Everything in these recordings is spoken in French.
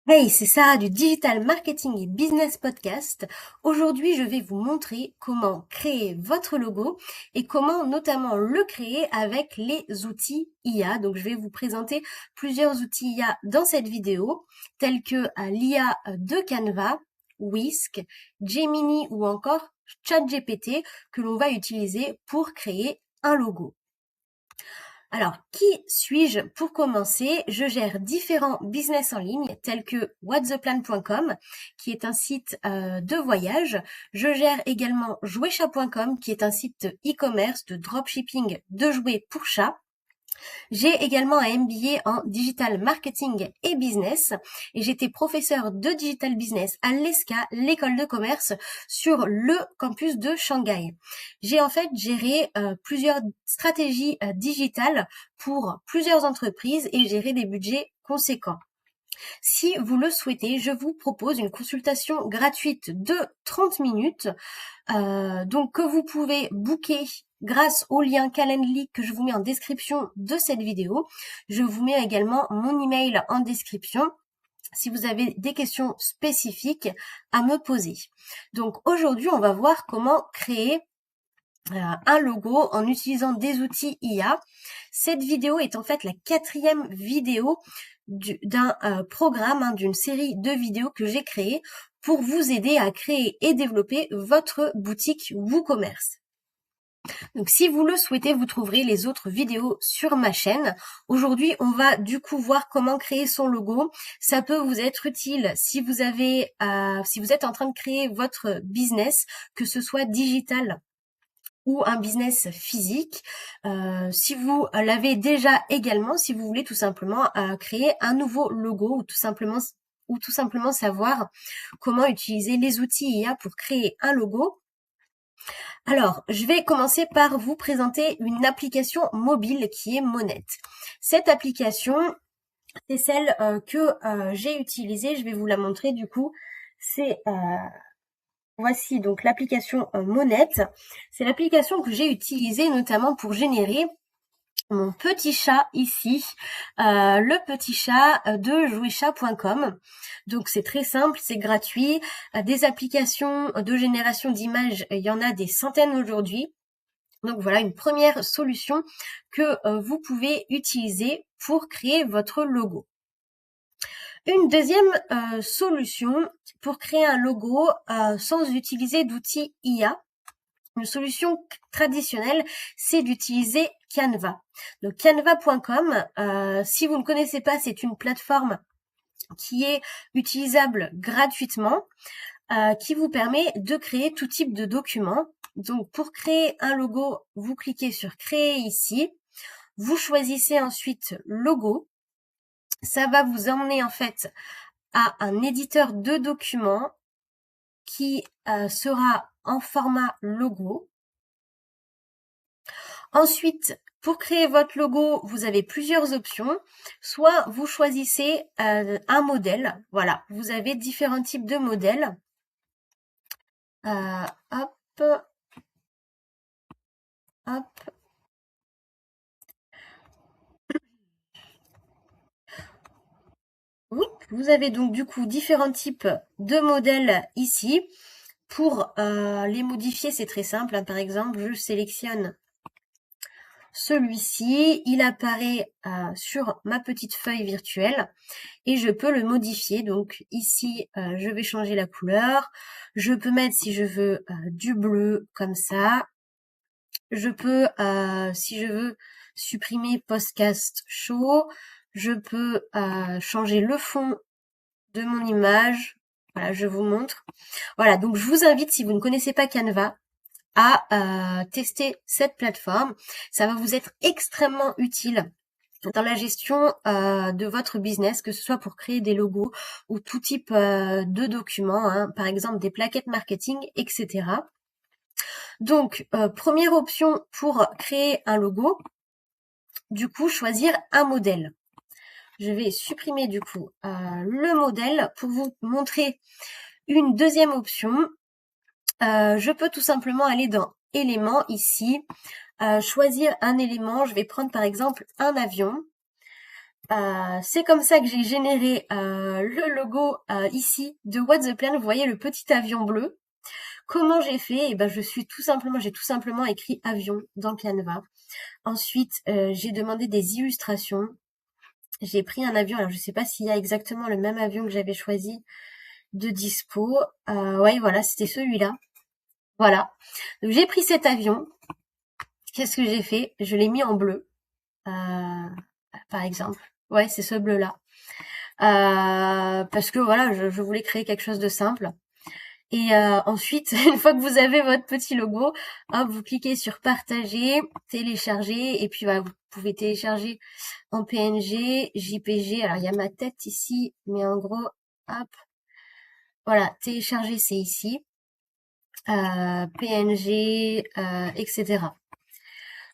Hey, c'est Sarah du Digital Marketing et Business Podcast. Aujourd'hui, je vais vous montrer comment créer votre logo et comment notamment le créer avec les outils IA. Donc, je vais vous présenter plusieurs outils IA dans cette vidéo, tels que l'IA de Canva, Whisk, Gemini ou encore ChatGPT que l'on va utiliser pour créer un logo. Alors, qui suis-je? Pour commencer, je gère différents business en ligne tels que whattheplan.com, qui est un site de voyage. Je gère également jouetchat.com, qui est un site de e-commerce, de dropshipping de jouets pour chats. J'ai également un MBA en digital marketing et business et j'étais professeur de digital business à l'ESCA, l'école de commerce, sur le campus de Shanghai. J'ai en fait géré plusieurs stratégies digitales pour plusieurs entreprises et géré des budgets conséquents. Si vous le souhaitez, je vous propose une consultation gratuite de 30 minutes, donc que vous pouvez booker grâce au lien Calendly que je vous mets en description de cette vidéo. Je vous mets également mon email en description si vous avez des questions spécifiques à me poser. Donc aujourd'hui, on va voir comment créer un logo en utilisant des outils IA. Cette vidéo est en fait la 4e vidéo d'un programme, d'une série de vidéos que j'ai créées pour vous aider à créer et développer votre boutique WooCommerce. Donc si vous le souhaitez, vous trouverez les autres vidéos sur ma chaîne. Aujourd'hui, on va du coup voir comment créer son logo. Ça peut vous être utile si vous êtes en train de créer votre business, que ce soit digital ou un business physique. Si vous l'avez déjà également, si vous voulez tout simplement créer un nouveau logo ou tout simplement savoir comment utiliser les outils IA pour créer un logo. Alors, je vais commencer par vous présenter une application mobile qui est Monette. Cette application, c'est celle que j'ai utilisée. Je vais vous la montrer du coup. Voici donc l'application Monette. C'est l'application que j'ai utilisée notamment pour générer mon petit chat ici, le petit chat de jouetchat.com. Donc c'est très simple, c'est gratuit. Des applications de génération d'images, il y en a des centaines aujourd'hui. Donc voilà une première solution que vous pouvez utiliser pour créer votre logo. Une deuxième solution pour créer un logo sans utiliser d'outils IA, une solution traditionnelle, c'est d'utiliser Canva. Donc canva.com, si vous ne connaissez pas, c'est une plateforme qui est utilisable gratuitement, qui vous permet de créer tout type de documents. Donc pour créer un logo, vous cliquez sur créer ici, vous choisissez ensuite logo. Ça va vous emmener en fait à un éditeur de documents qui sera en format logo. Ensuite, pour créer votre logo, vous avez plusieurs options. Soit vous choisissez un modèle. Voilà, vous avez différents types de modèles. Hop, hop. Oui, vous avez donc du coup différents types de modèles ici. Pour les modifier, c'est très simple. Par exemple, je sélectionne celui-ci. Il apparaît sur ma petite feuille virtuelle et je peux le modifier. Donc ici, je vais changer la couleur. Je peux mettre, si je veux, du bleu comme ça. Je peux, si je veux, supprimer Podcast Show. Je peux changer le fond de mon image. Voilà, je vous montre. Voilà, donc je vous invite, si vous ne connaissez pas Canva, à tester cette plateforme. Ça va vous être extrêmement utile dans la gestion de votre business, que ce soit pour créer des logos ou tout type de documents, hein, par exemple des plaquettes marketing, etc. Donc, première option pour créer un logo, du coup, choisir un modèle. Je vais supprimer du coup le modèle pour vous montrer une deuxième option. Je peux tout simplement aller dans éléments ici, choisir un élément. Je vais prendre par exemple un avion. c'est comme ça que j'ai généré le logo ici de What's the Plan. Vous voyez le petit avion bleu. Comment j'ai fait? Eh ben, j'ai tout simplement écrit avion dans Canva. Ensuite, j'ai demandé des illustrations. J'ai pris un avion. Alors, je sais pas s'il y a exactement le même avion que j'avais choisi de dispo. Ouais, voilà, c'était celui-là. Voilà. Donc, j'ai pris cet avion. Qu'est-ce que j'ai fait? Je l'ai mis en bleu, par exemple. Ouais, c'est ce bleu-là. Parce que voilà, je voulais créer quelque chose de simple. Et ensuite, une fois que vous avez votre petit logo, hop, vous cliquez sur partager, télécharger, et puis voilà, vous pouvez télécharger en PNG, JPG. Alors il y a ma tête ici, mais en gros, hop, voilà, télécharger c'est ici, PNG, etc.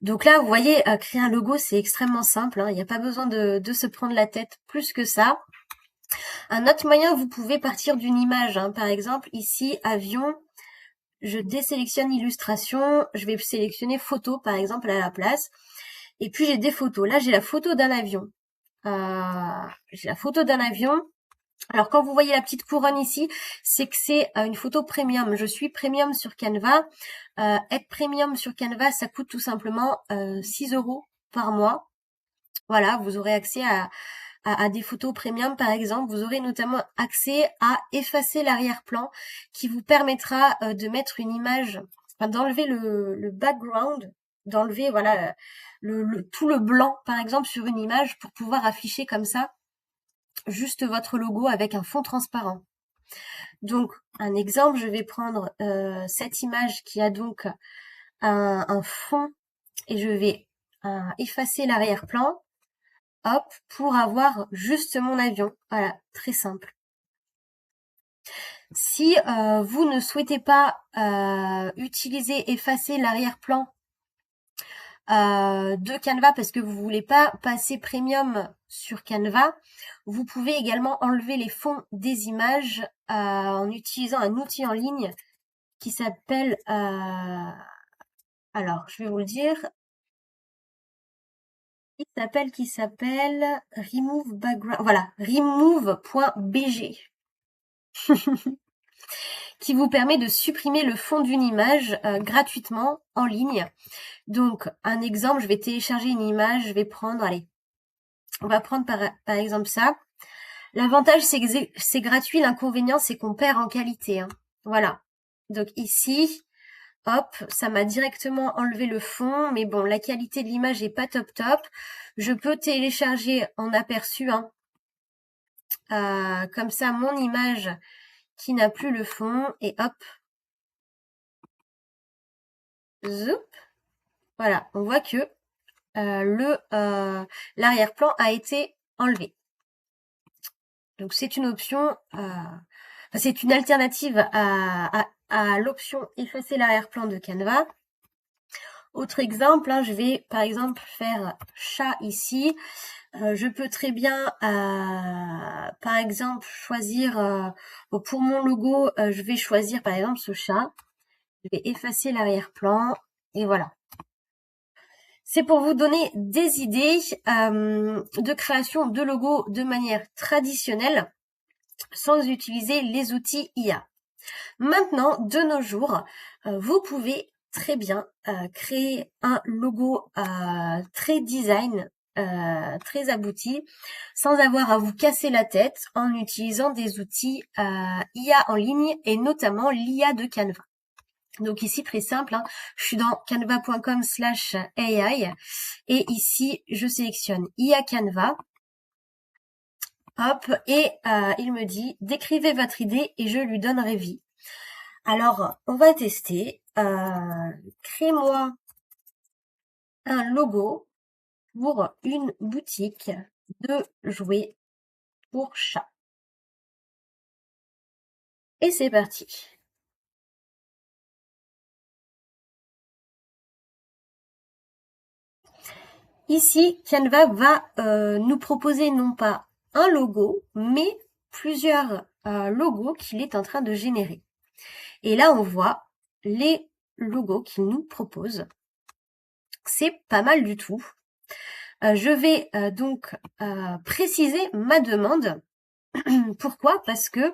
Donc là, vous voyez, créer un logo, c'est extrêmement simple, hein, il n'y a pas besoin de se prendre la tête plus que ça. Un autre moyen, vous pouvez partir d'une image, hein. Par exemple, ici, avion, je désélectionne illustration, je vais sélectionner photo, par exemple, à la place. Et puis, j'ai des photos. Là, j'ai la photo d'un avion. J'ai la photo d'un avion. Alors, quand vous voyez la petite couronne ici, c'est que c'est une photo premium. Je suis premium sur Canva. Être premium sur Canva, ça coûte tout simplement 6 € par mois. Voilà, vous aurez accès à des photos premium, par exemple. Vous aurez notamment accès à effacer l'arrière-plan qui vous permettra de mettre une image, enfin, d'enlever le background, d'enlever voilà tout le blanc, par exemple, sur une image pour pouvoir afficher comme ça juste votre logo avec un fond transparent. Donc, un exemple, je vais prendre cette image qui a donc un fond et je vais effacer l'arrière-plan. Hop, pour avoir juste mon avion. Voilà, très simple. Si vous ne souhaitez pas effacer l'arrière-plan de Canva parce que vous voulez pas passer premium sur Canva, vous pouvez également enlever les fonds des images en utilisant un outil en ligne qui s'appelle, alors je vais vous le dire, qui s'appelle Remove Background, voilà, remove.bg. qui vous permet de supprimer le fond d'une image gratuitement en ligne. Donc, un exemple, je vais télécharger une image, je vais prendre, allez, on va prendre par exemple ça. L'avantage, c'est que c'est gratuit, l'inconvénient, c'est qu'on perd en qualité. Hein. Voilà. Donc ici, hop, ça m'a directement enlevé le fond, mais bon, la qualité de l'image est pas top top. Je peux télécharger en aperçu, hein, comme ça, mon image qui n'a plus le fond, et hop, zoup, voilà, on voit que l'arrière-plan a été enlevé. Donc c'est une option, c'est une alternative à l'option effacer l'arrière-plan de Canva. Autre exemple, hein, je vais par exemple faire chat ici. Je peux très bien, par exemple, choisir, pour mon logo, je vais choisir par exemple ce chat. Je vais effacer l'arrière-plan et voilà. C'est pour vous donner des idées de création de logos de manière traditionnelle sans utiliser les outils IA. Maintenant, de nos jours, vous pouvez très bien créer un logo très design, très abouti, sans avoir à vous casser la tête en utilisant des outils IA en ligne et notamment l'IA de Canva. Donc ici, très simple, hein, je suis dans canva.com/AI et ici, je sélectionne IA Canva. Hop, et il me dit « Décrivez votre idée » et je lui donnerai vie. Alors, on va tester. Crée-moi un logo pour une boutique de jouets pour chats. Et c'est parti. Ici, Canva va nous proposer non pas un logo, mais plusieurs logos qu'il est en train de générer. Et là, on voit les logos qu'il nous propose. C'est pas mal du tout. Je vais donc préciser ma demande. Pourquoi? Parce que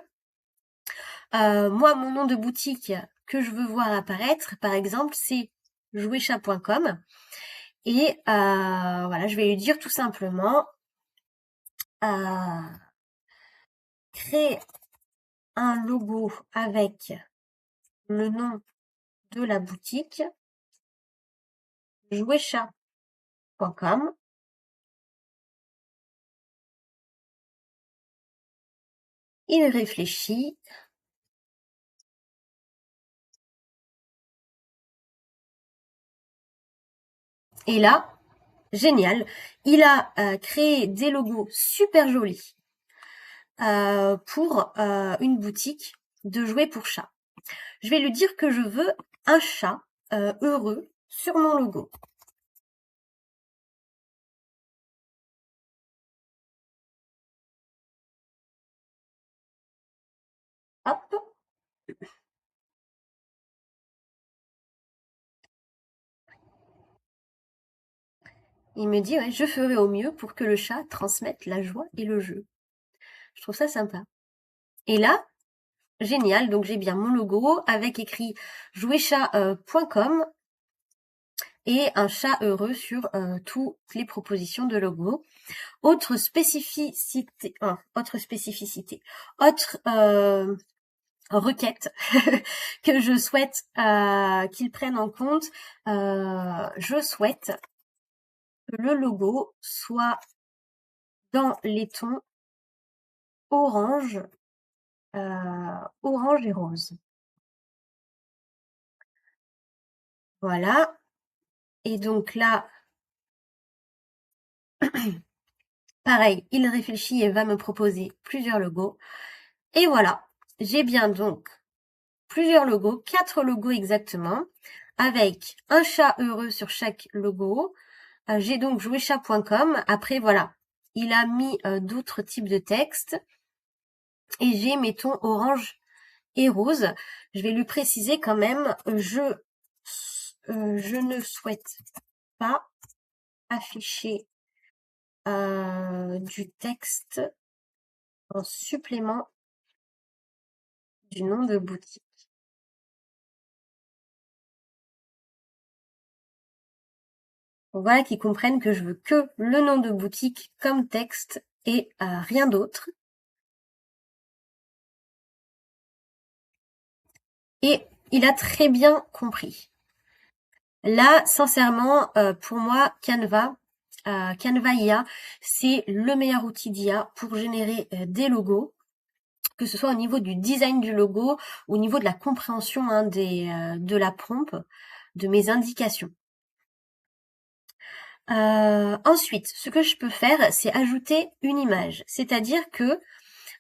moi, mon nom de boutique que je veux voir apparaître, par exemple, c'est jouetchat.com. Et voilà, je vais lui dire tout simplement créer un logo avec le nom de la boutique jouetchat.com. Il réfléchit. Et là, génial, il a créé des logos super jolis pour une boutique de jouets pour chats. Je vais lui dire que je veux un chat heureux sur mon logo. Hop. Il me dit, ouais, je ferai au mieux pour que le chat transmette la joie et le jeu. Je trouve ça sympa. Et là, génial, donc j'ai bien mon logo avec écrit jouetchat.com et un chat heureux sur toutes les propositions de logo. Autre spécificité, autre requête que je souhaite qu'ils prennent en compte, je souhaite que le logo soit dans les tons orange, orange et rose. Voilà. Et donc là, pareil, il réfléchit et va me proposer plusieurs logos. Et voilà, j'ai bien donc plusieurs logos, 4 logos exactement, avec un chat heureux sur chaque logo. J'ai donc jouetchat.com. Après, voilà, il a mis d'autres types de textes. Et j'ai mes tons orange et rose. Je vais lui préciser quand même, je ne souhaite pas afficher du texte en supplément du nom de boutique. Donc voilà, qu'ils comprennent que je veux que le nom de boutique comme texte et rien d'autre. Et il a très bien compris. Là, sincèrement, pour moi, Canva IA, c'est le meilleur outil d'IA pour générer des logos, que ce soit au niveau du design du logo, au niveau de la compréhension de la prompt, de mes indications. Ensuite, ce que je peux faire, c'est ajouter une image. C'est-à-dire que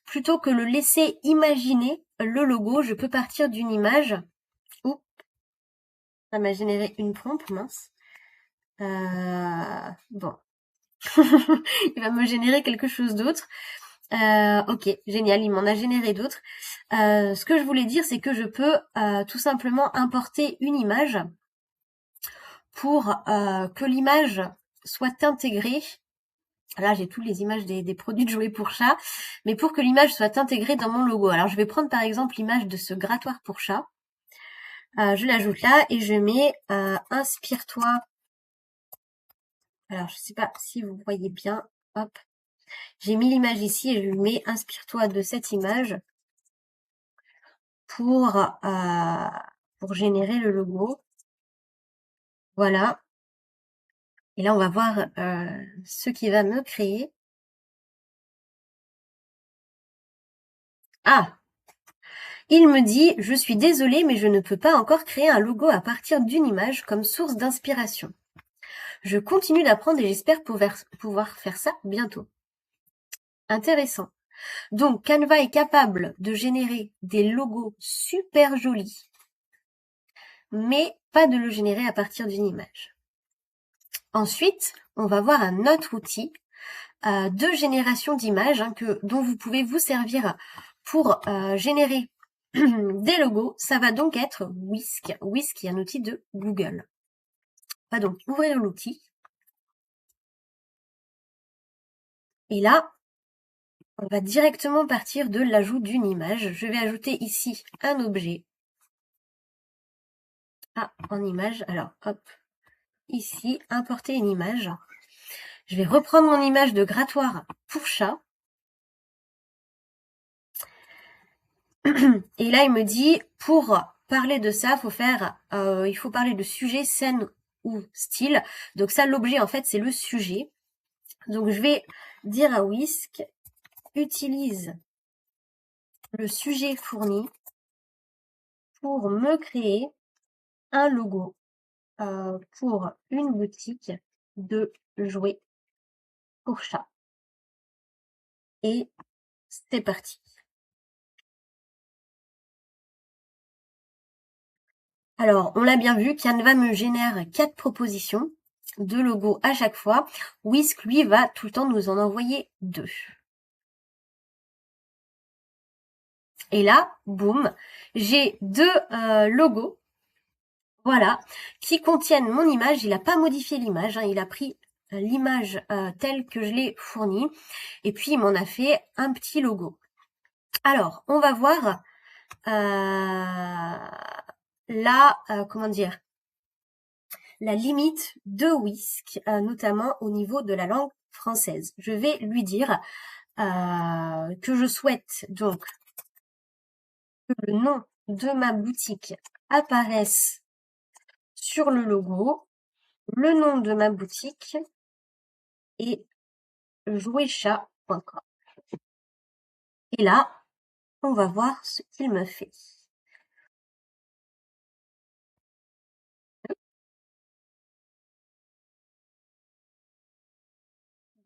plutôt que le laisser imaginer le logo, je peux partir d'une image. Oups, ça m'a généré une prompt, mince. Bon. Il va me générer quelque chose d'autre. Ok, génial, il m'en a généré d'autres. Ce que je voulais dire, c'est que je peux tout simplement importer une image pour que l'image soit intégrée. Là, j'ai toutes les images des produits de jouets pour chat, mais pour que l'image soit intégrée dans mon logo. Alors, je vais prendre par exemple l'image de ce grattoir pour chat. Je l'ajoute là et je mets inspire-toi. Alors, je sais pas si vous voyez bien. Hop. J'ai mis l'image ici et je lui mets inspire-toi de cette image pour générer le logo. Voilà. Et là, on va voir ce qu'il va me créer. Ah! Il me dit, je suis désolée, mais je ne peux pas encore créer un logo à partir d'une image comme source d'inspiration. Je continue d'apprendre et j'espère pouvoir faire ça bientôt. Intéressant. Donc, Canva est capable de générer des logos super jolis, mais pas de le générer à partir d'une image. Ensuite, on va voir un autre outil de génération d'images dont vous pouvez vous servir pour générer des logos. Ça va donc être Whisk. Whisk est un outil de Google. On va donc ouvrir l'outil. Et là, on va directement partir de l'ajout d'une image. Je vais ajouter ici un objet. En image. Alors, hop, ici, importer une image. Je vais reprendre mon image de grattoir pour chat. Et là, il me dit, pour parler de ça, il faut parler de sujet, scène ou style. Donc ça, l'objet, en fait, c'est le sujet. Donc je vais dire à Whisk, utilise le sujet fourni pour me créer un logo pour une boutique de jouets pour chat. Et c'est parti. Alors, on l'a bien vu, Canva me génère 4 propositions de logos à chaque fois. Whisk, lui, va tout le temps nous en envoyer 2. Et là, boum, j'ai 2 logos, voilà, qui contiennent mon image. Il n'a pas modifié l'image, il a pris l'image telle que je l'ai fournie, et puis il m'en a fait un petit logo. Alors, on va voir la limite de Whisk, notamment au niveau de la langue française. Je vais lui dire que je souhaite donc que le nom de ma boutique apparaisse sur le logo, le nom de ma boutique est jouetchat.com. Et là, on va voir ce qu'il me fait.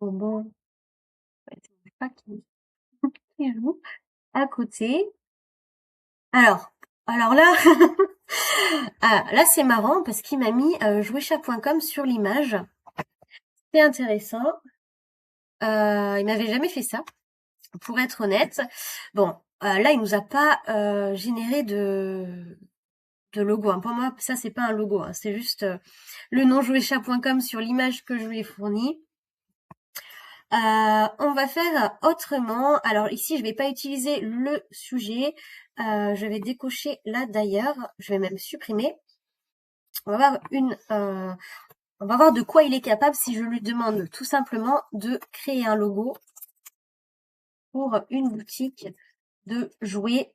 Bon, c'est pas qui joue à côté. Alors là, là c'est marrant parce qu'il m'a mis jouetchat.com sur l'image. C'est intéressant. Il m'avait jamais fait ça, pour être honnête. Bon, là il nous a pas généré de logo. Pour moi, ça c'est pas un logo. C'est juste le nom jouetchat.com sur l'image que je lui ai fournie. On va faire autrement. Alors ici, je vais pas utiliser le sujet. Je vais décocher là d'ailleurs. Je vais même supprimer. On va voir de quoi il est capable si je lui demande tout simplement de créer un logo pour une boutique de jouets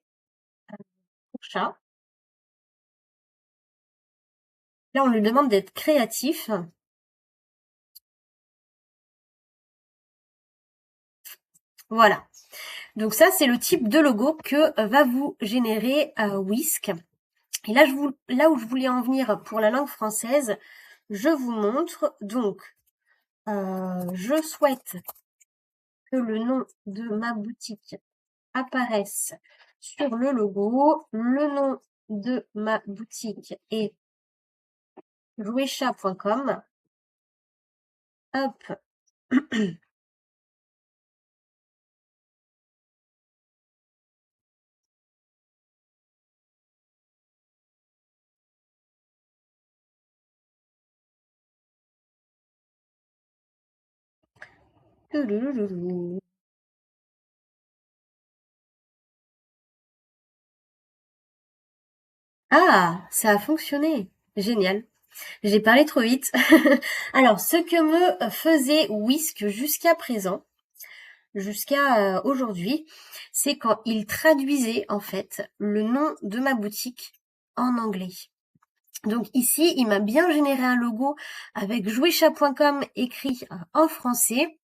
pour chat. Là, on lui demande d'être créatif. Voilà. Donc ça, c'est le type de logo que va vous générer Whisk. Et là, où je voulais en venir pour la langue française, je vous montre. Donc, je souhaite que le nom de ma boutique apparaisse sur le logo. Le nom de ma boutique est jouetchat.com. Hop. Ah, ça a fonctionné. Génial. J'ai parlé trop vite. Alors, ce que me faisait Whisk jusqu'à présent, jusqu'à aujourd'hui, c'est quand il traduisait en fait le nom de ma boutique en anglais. Donc ici, il m'a bien généré un logo avec jouetchat.com écrit en français.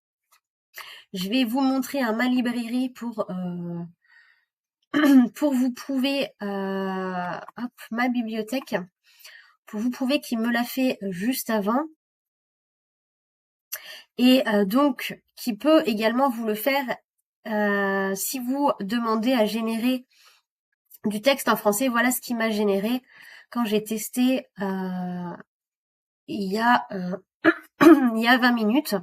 Je vais vous montrer ma librairie pour vous prouver ma bibliothèque, pour vous prouver qu'il me l'a fait juste avant. Et donc, qui peut également vous le faire si vous demandez à générer du texte en français. Voilà ce qui m'a généré quand j'ai testé il y a 20 minutes.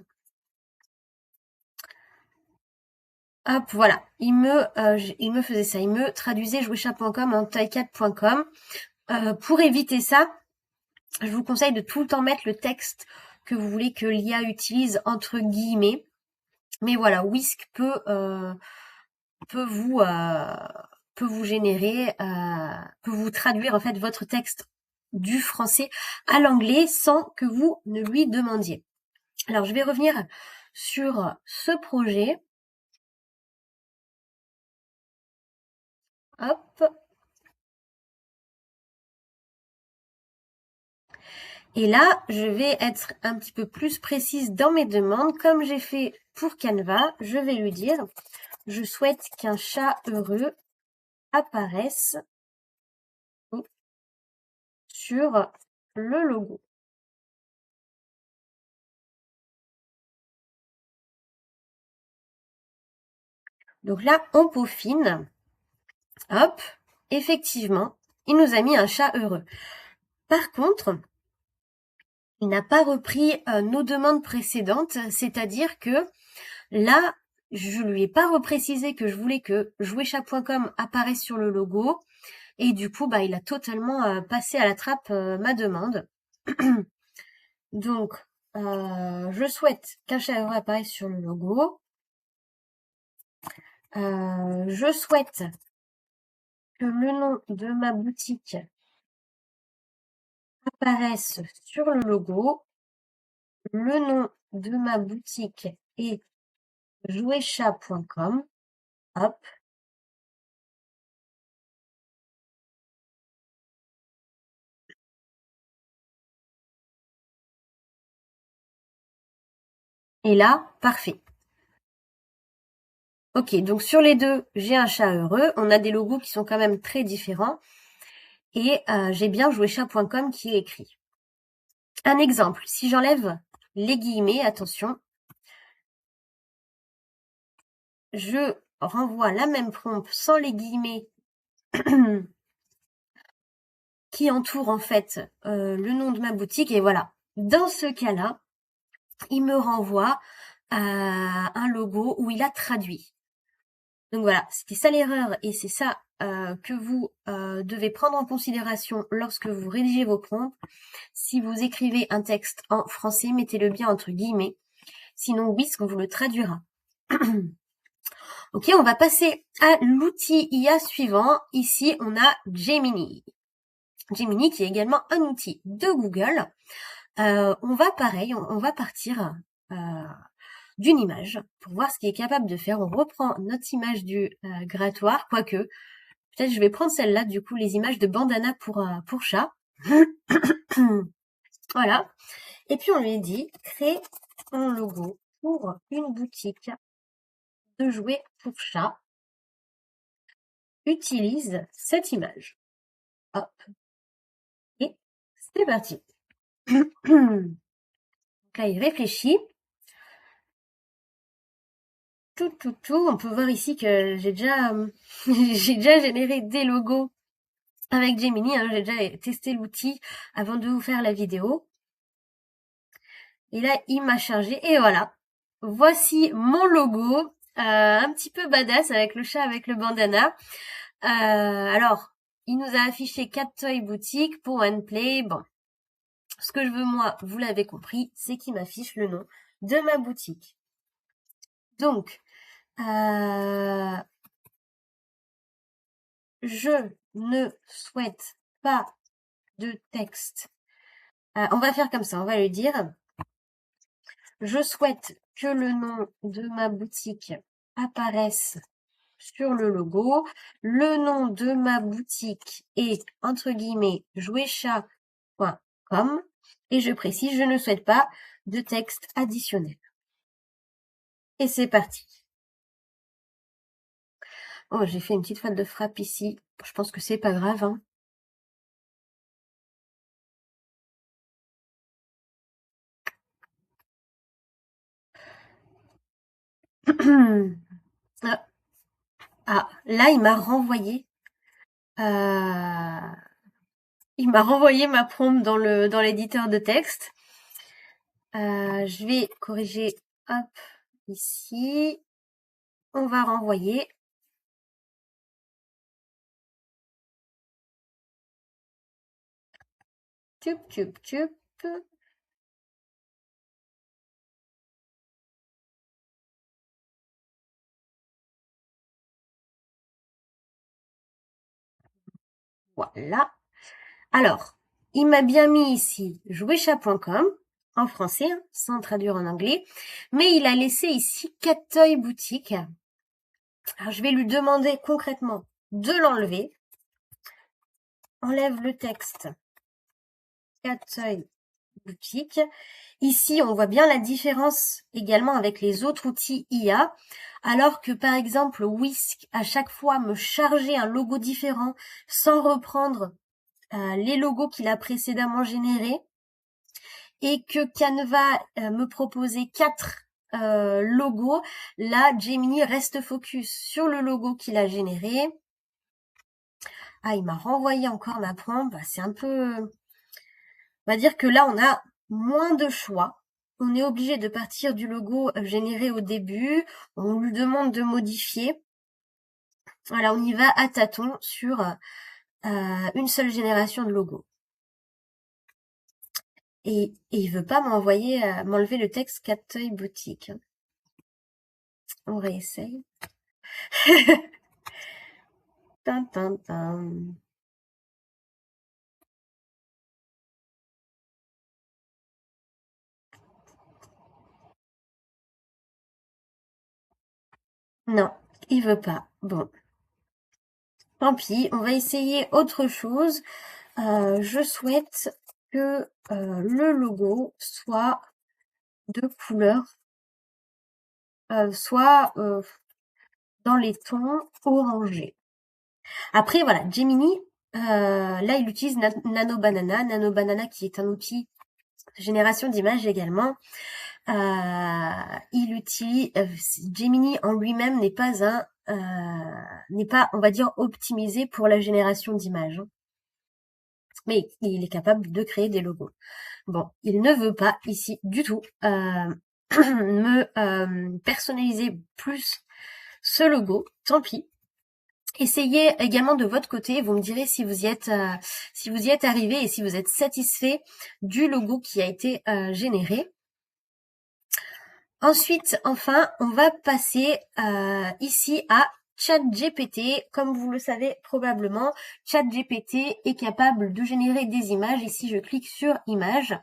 Hop, voilà, il me faisait ça, il me traduisait jouetchat.com en taille4.com. Pour éviter ça, je vous conseille de tout le temps mettre le texte que vous voulez que l'IA utilise entre guillemets. Mais voilà, Whisk peut vous peut vous générer, peut vous traduire en fait votre texte du français à l'anglais sans que vous ne lui demandiez. Alors je vais revenir sur ce projet. Hop. Et là, je vais être un petit peu plus précise dans mes demandes. Comme j'ai fait pour Canva, je vais lui dire, je souhaite qu'un chat heureux apparaisse sur le logo. Donc là, on peaufine. Hop, effectivement, il nous a mis un chat heureux. Par contre, il n'a pas repris nos demandes précédentes, c'est-à-dire que là, je lui ai pas reprécisé que je voulais que jouetchat.com apparaisse sur le logo, et du coup, bah, il a totalement passé à la trappe ma demande. Donc, je souhaite qu'un chat heureux apparaisse sur le logo. Je souhaite que le nom de ma boutique apparaisse sur le logo. Le nom de ma boutique est jouetchat.com. Hop. Et là, parfait. Ok, donc sur les deux, j'ai un chat heureux. On a des logos qui sont quand même très différents. Et j'ai bien jouetchat.com qui est écrit. Un exemple, si j'enlève les guillemets, attention, je renvoie la même prompt sans les guillemets qui entoure en fait le nom de ma boutique. Et voilà, dans ce cas-là, il me renvoie à un logo où il a traduit. Donc voilà, c'était ça l'erreur et c'est ça que vous devez prendre en considération lorsque vous rédigez vos prompts. Si vous écrivez un texte en français, mettez-le bien entre guillemets. Sinon, Whisk vous le traduira. Ok, on va passer à l'outil IA suivant. Ici, on a Gemini. Gemini qui est également un outil de Google. On va pareil, on va partir d'une image pour voir ce qu'il est capable de faire. On reprend notre image du grattoir, quoique peut-être je vais prendre celle-là, du coup, les images de bandana pour chat. Voilà. Et puis on lui dit, crée un logo pour une boutique de jouets pour chat. Utilise cette image. Hop. Et c'est parti. Donc là, il réfléchit. Tout. On peut voir ici que j'ai déjà, j'ai déjà généré des logos avec Gemini. Hein. J'ai déjà testé l'outil avant de vous faire la vidéo. Et là, il m'a chargé. Et voilà. Voici mon logo. Un petit peu badass avec le chat avec le bandana. Alors, il nous a affiché Cat Toy Boutique pour OnePlay. Bon. Ce que je veux, moi, vous l'avez compris, c'est qu'il m'affiche le nom de ma boutique. Donc, je ne souhaite pas de texte. On va faire comme ça, on va lui dire, je souhaite que le nom de ma boutique apparaisse sur le logo. Le nom de ma boutique est, entre guillemets, jouetchat.com et je précise, je ne souhaite pas de texte additionnel. Et c'est parti. Oh, j'ai fait une petite faute de frappe ici. Je pense que c'est pas grave, hein. Là, il m'a renvoyé. Il m'a renvoyé ma prompt dans l'éditeur de texte. Je vais corriger, hop, ici. On va renvoyer. Tup. Voilà. Alors, il m'a bien mis ici jouetchat.com en français, hein, sans traduire en anglais, mais il a laissé ici Cattoy Boutique. Alors, je vais lui demander concrètement de l'enlever. Enlève le texte Cattoy Boutique. Ici, on voit bien la différence également avec les autres outils IA, alors que par exemple Whisk à chaque fois me chargeait un logo différent sans reprendre les logos qu'il a précédemment générés, et que Canva me proposait 4 logos. Là, Gemini reste focus sur le logo qu'il a généré. Ah, il m'a renvoyé encore ma prompt. Bah, c'est un peu... On va dire que là, on a moins de choix. On est obligé de partir du logo généré au début. On lui demande de modifier. Voilà, on y va à tâtons sur une seule génération de logos. Et il veut pas m'enlever le texte Cattoy Boutique. On réessaye. Tin, tin, tin. Non, il veut pas. Bon, tant pis, on va essayer autre chose. Je souhaite que le logo soit de couleur, soit dans les tons orangés. Après, voilà, Gemini, là, il utilise Nano Banana. Nano Banana qui est un outil de génération d'images également. Il utilise Gemini en lui-même n'est pas on va dire optimisé pour la génération d'images, hein. Mais il est capable de créer des logos. Bon, il ne veut pas ici du tout me personnaliser plus ce logo. Tant pis. Essayez également de votre côté. Vous me direz si vous y êtes arrivé et si vous êtes satisfait du logo qui a été généré. Ensuite, enfin, on va passer ici à ChatGPT. Comme vous le savez probablement, ChatGPT est capable de générer des images. Ici, je clique sur images.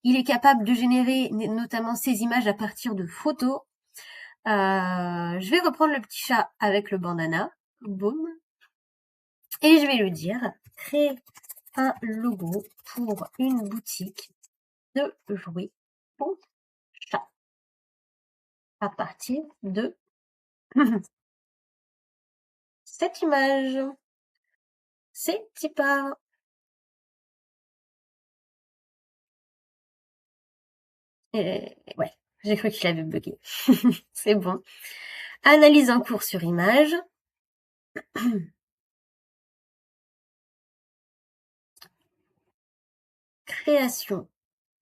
Il est capable de générer notamment ces images à partir de photos. Je vais reprendre le petit chat avec le bandana. Boum. Et je vais lui dire, créer un logo pour une boutique de jouets pour chat à partir de cette image. C'est Tipar. Ouais, j'ai cru qu'il avait bugué. C'est bon. Analyse en cours sur image. Création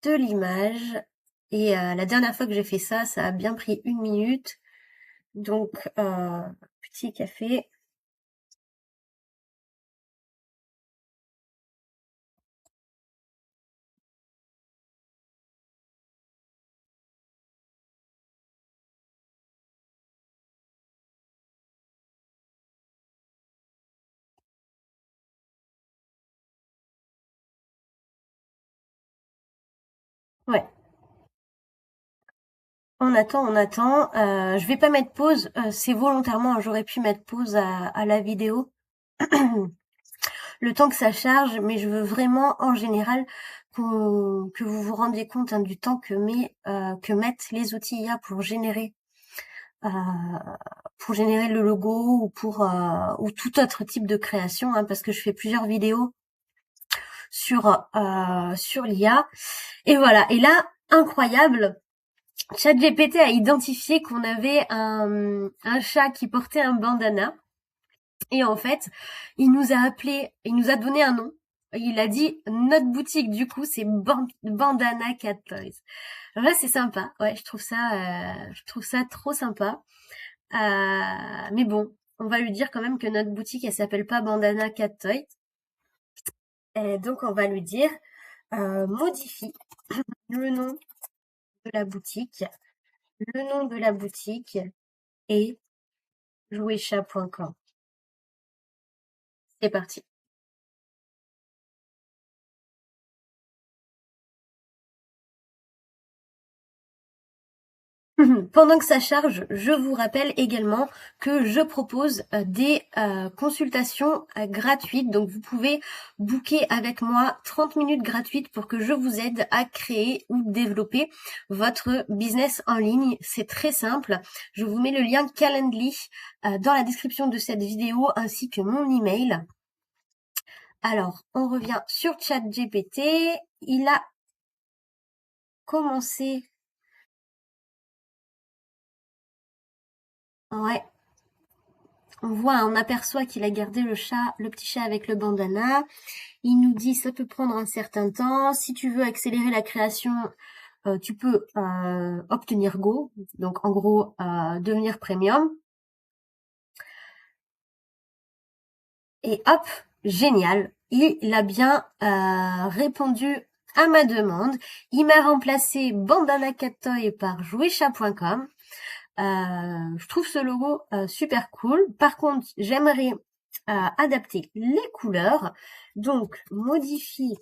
de l'image. Et la dernière fois que j'ai fait ça, ça a bien pris 1 minute. Donc, petit café. Ouais. On attend, on attend. Je vais pas mettre pause. C'est volontairement, hein, j'aurais pu mettre pause à la vidéo. Le temps que ça charge, mais je veux vraiment, en général, que vous vous rendiez compte, hein, du temps que mettent les outils IA euh, pour générer le logo ou tout autre type de création, hein, parce que je fais plusieurs vidéos sur l'IA. Et voilà. Et là, incroyable. ChatGPT a identifié qu'on avait un chat qui portait un bandana. Et en fait, il nous a donné un nom. Il a dit notre boutique du coup c'est Bandana Cat Toys. Alors là c'est sympa, ouais je trouve ça trop sympa. Mais bon, on va lui dire quand même que notre boutique elle s'appelle pas Bandana Cat Toys. Et donc on va lui dire modifie le nom de la boutique. Le nom de la boutique est jouetchat.com. C'est parti. Pendant que ça charge, je vous rappelle également que je propose des consultations gratuites. Donc vous pouvez booker avec moi 30 minutes gratuites pour que je vous aide à créer ou développer votre business en ligne. C'est très simple. Je vous mets le lien Calendly dans la description de cette vidéo ainsi que mon email. Alors, on revient sur ChatGPT. Il a commencé. Ouais, on aperçoit qu'il a gardé le petit chat avec le bandana. Il nous dit ça peut prendre un certain temps. Si tu veux accélérer la création, tu peux obtenir Go. Donc en gros, devenir premium. Et hop, génial. Il a bien répondu à ma demande. Il m'a remplacé Bandana Cat Toy par jouetchat.com. Je trouve ce logo super cool. Par contre, j'aimerais adapter les couleurs. Donc, modifie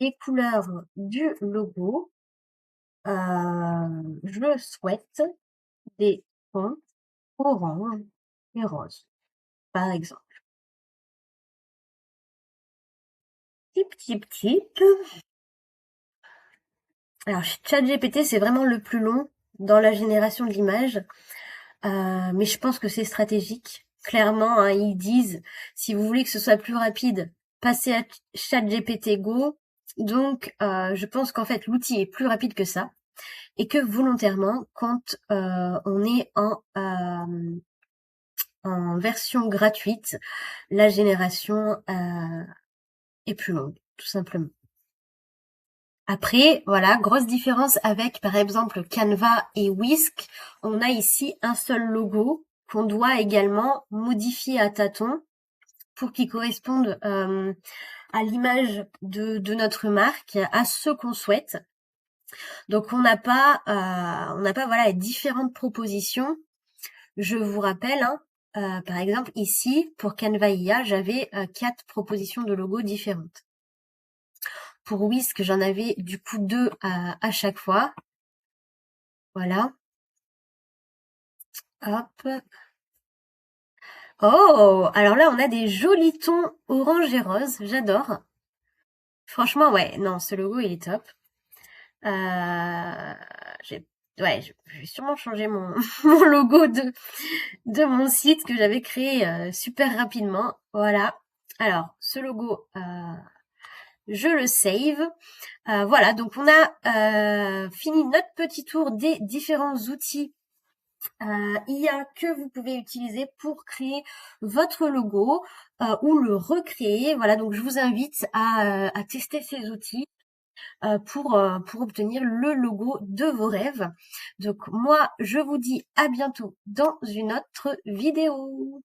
les couleurs du logo. Je souhaite des fonds orange et rose, par exemple. Tip, tip, tip. Alors, ChatGPT, c'est vraiment le plus long dans la génération de l'image. Mais je pense que c'est stratégique. Clairement, hein, ils disent, si vous voulez que ce soit plus rapide, passez à ChatGPT Go. Donc, je pense qu'en fait, l'outil est plus rapide que ça. Et que volontairement, quand on est en version gratuite, la génération est plus longue, tout simplement. Après, voilà, grosse différence avec, par exemple, Canva et Whisk. On a ici un seul logo qu'on doit également modifier à tâtons pour qu'il corresponde à l'image de notre marque, à ce qu'on souhaite. Donc on n'a pas voilà les différentes propositions. Je vous rappelle, hein, par exemple ici pour Canva IA, j'avais 4 propositions de logos différentes. Pour Whisk, j'en avais du coup 2 à chaque fois. Voilà. Hop. Oh, alors là on a des jolis tons orange et rose, j'adore. Franchement, ouais, non, ce logo il est top. J'ai ouais, je vais sûrement changer mon mon logo de mon site que j'avais créé super rapidement. Voilà. Alors, ce logo, je le save. Voilà, donc on a fini notre petit tour des différents outils IA que vous pouvez utiliser pour créer votre logo ou le recréer. Voilà, donc je vous invite à tester ces outils pour obtenir le logo de vos rêves. Donc moi, je vous dis à bientôt dans une autre vidéo.